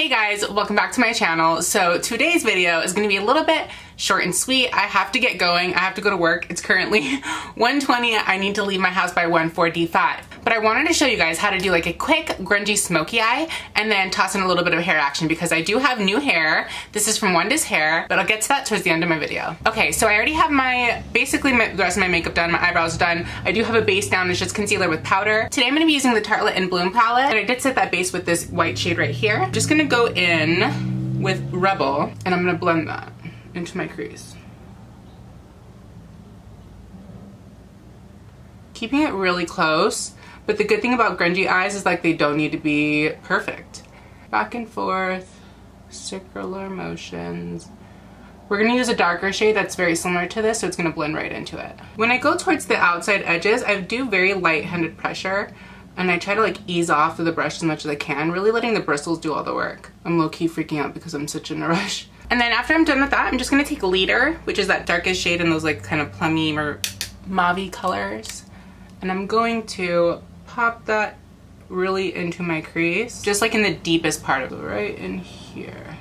Hey guys, welcome back to my channel. So today's video is going to be a little bit short and sweet. I have to get going. I have to go to work. It's currently 1:20. I need to leave my house by 1 for D5. But I wanted to show you guys how to do like a quick grungy smoky eye and then toss in a little bit of hair action because I do have new hair. This is from Wondess hair, but I'll get to that towards the end of my video. Okay, so I already have the rest of my makeup done. My eyebrows done. I do have a base down. It's just concealer with powder. Today I'm going to be using the Tartelette in Bloom palette, and I did set that base with this white shade right here. I'm just going to go in with Rebel and I'm going to blend that into my crease. Keeping it really close, but the good thing about grungy eyes is like they don't need to be perfect. Back and forth, circular motions. We're gonna use a darker shade that's very similar to this, so it's gonna blend right into it. When I go towards the outside edges, I do very light-handed pressure, and I try to like ease off with the brush as much as I can, really letting the bristles do all the work. I'm low-key freaking out because I'm such in a rush. And then after I'm done with that, I'm just gonna take Lite, which is that darkest shade in those like kind of plummy or mauve colors. And I'm going to pop that really into my crease, just like in the deepest part of it, right in here.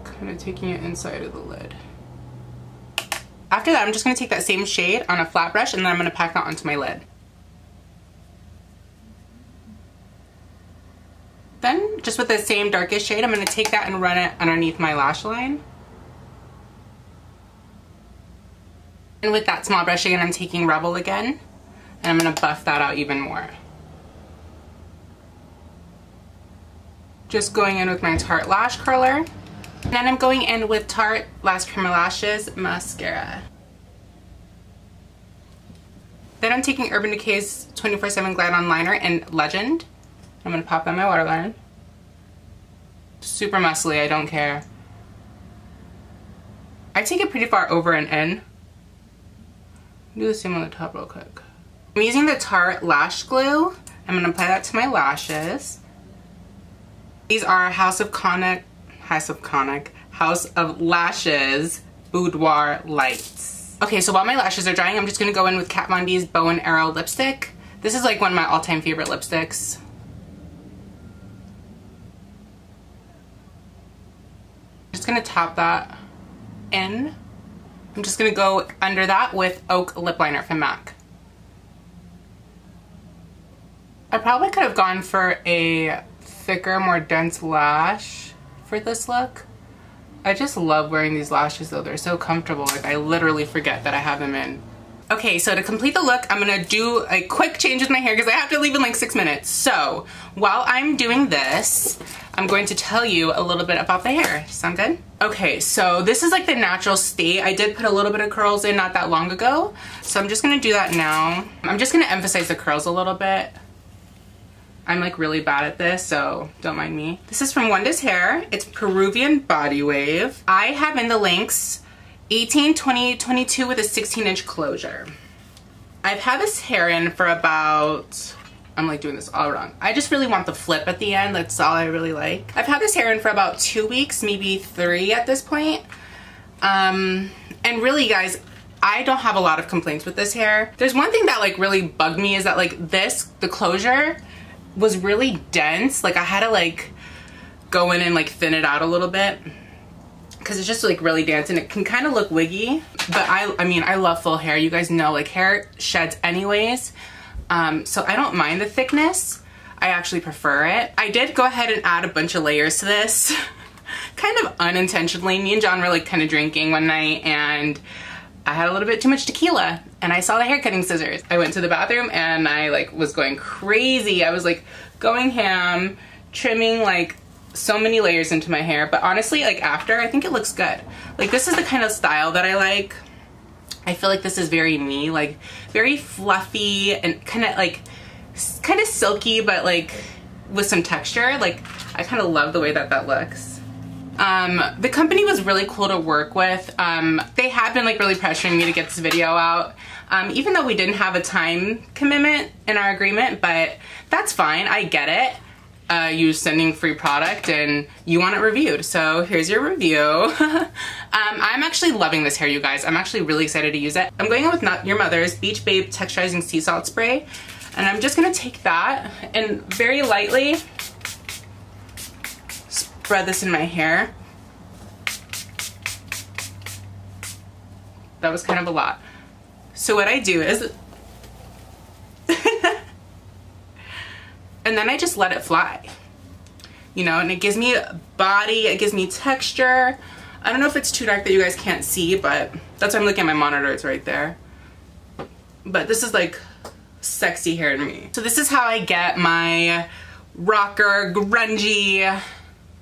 Kind of taking it inside of the lid. After that, I'm just gonna take that same shade on a flat brush and then I'm gonna pack that onto my lid. Then, just with the same darkest shade, I'm going to take that and run it underneath my lash line. And with that small brush again, I'm taking Rebel again, and I'm going to buff that out even more. Just going in with my Tarte Lash Curler. And then I'm going in with Tarte Lash Crema Lashes Mascara. Then I'm taking Urban Decay's 24/7 Glide On Liner in Legend. I'm going to pop on my waterline. Super muscly, I don't care. I take it pretty far over and in. Do the same on the top real quick. I'm using the Tarte Lash Glue. I'm going to apply that to my lashes. These are House of Lashes Boudoir Lights. Okay, so while my lashes are drying, I'm just going to go in with Kat Von D's Bow and Arrow lipstick. This is like one of my all-time favorite lipsticks. Just gonna tap that in. I'm just gonna go under that with Oak Lip Liner from MAC. I probably could have gone for a thicker, more dense lash for this look. I just love wearing these lashes though, they're so comfortable. Like I literally forget that I have them in. Okay, so to complete the look, I'm gonna do a quick change with my hair because I have to leave in like 6 minutes. So while I'm doing this, I'm going to tell you a little bit about the hair. Sound good? Okay, so this is like the natural state. I did put a little bit of curls in not that long ago, so I'm just gonna do that now. I'm just gonna emphasize the curls a little bit. I'm like really bad at this, so don't mind me. This is from Wondess Hair. It's Peruvian Body Wave. I have in the links 18, 20, 22 with a 16-inch closure. I've had this hair in for about, I'm like doing this all wrong. I just really want the flip at the end. That's all I really like. I've had this hair in for about 2 weeks, maybe 3 at this point. And really guys, I don't have a lot of complaints with this hair. There's one thing that like really bugged me is that like the closure was really dense. Like I had to like go in and like thin it out a little bit, because it's just like really dense and it can kind of look wiggy. But I mean I love full hair. You guys know like hair sheds anyways, so I don't mind the thickness. I actually prefer it. I did go ahead and add a bunch of layers to this kind of unintentionally. Me and John were like kind of drinking one night and I had a little bit too much tequila and I saw the hair cutting scissors. I went to the bathroom and I like was going crazy. I was like going ham, trimming like so many layers into my hair, but honestly like after I think it looks good. Like this is the kind of style that I like. I feel like this is very me, like very fluffy and kind of silky, but like with some texture. Like I kind of love the way that looks. The company was really cool to work with. They have been like really pressuring me to get this video out, even though we didn't have a time commitment in our agreement, but that's fine. I get it. You sending free product and you want it reviewed, so here's your review. I'm actually loving this hair, you guys. I'm actually really excited to use it. I'm going in with Not Your Mother's Beach Babe Texturizing Sea Salt Spray, and I'm just gonna take that and very lightly spread this in my hair. That was kind of a lot. So what I do is, and then I just let it fly. You know, and it gives me body, it gives me texture. I don't know if it's too dark that you guys can't see, but that's why I'm looking at my monitor, it's right there. But this is like sexy hair to me. So this is how I get my rocker, grungy,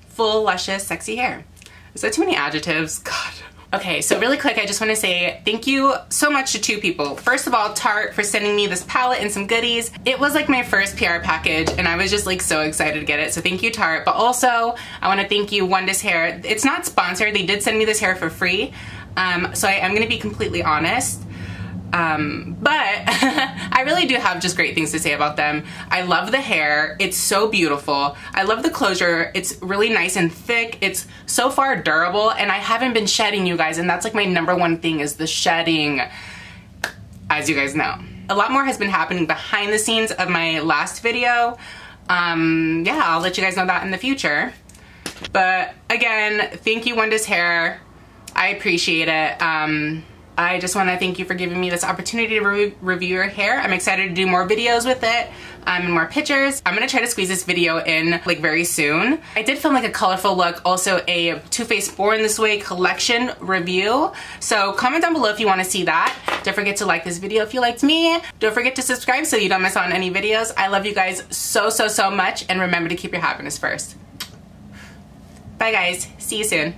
full, luscious, sexy hair. Is that too many adjectives? God. Okay, so really quick, I just want to say thank you so much to two people. First of all, Tarte for sending me this palette and some goodies. It was like my first PR package and I was just like so excited to get it. So thank you, Tarte. But also, I want to thank you, Wondess Hair. It's not sponsored. They did send me this hair for free. So I am going to be completely honest. But I really do have just great things to say about them. I love the hair. It's so beautiful. I love the closure. It's really nice and thick. It's so far durable, and I haven't been shedding, you guys, and that's like my #1 thing is the shedding, as you guys know. A lot more has been happening behind the scenes of my last video. Yeah, I'll let you guys know that in the future. But again, thank you, Wondess Hair. I appreciate it. I just want to thank you for giving me this opportunity to review your hair. I'm excited to do more videos with it and more pictures. I'm gonna try to squeeze this video in like very soon. I did film like a colorful look, also a Too Faced Born This Way collection review. So comment down below if you want to see that. Don't forget to like this video if you liked me. Don't forget to subscribe so you don't miss out on any videos. I love you guys so, so, so much, and remember to keep your happiness first. Bye guys, see you soon.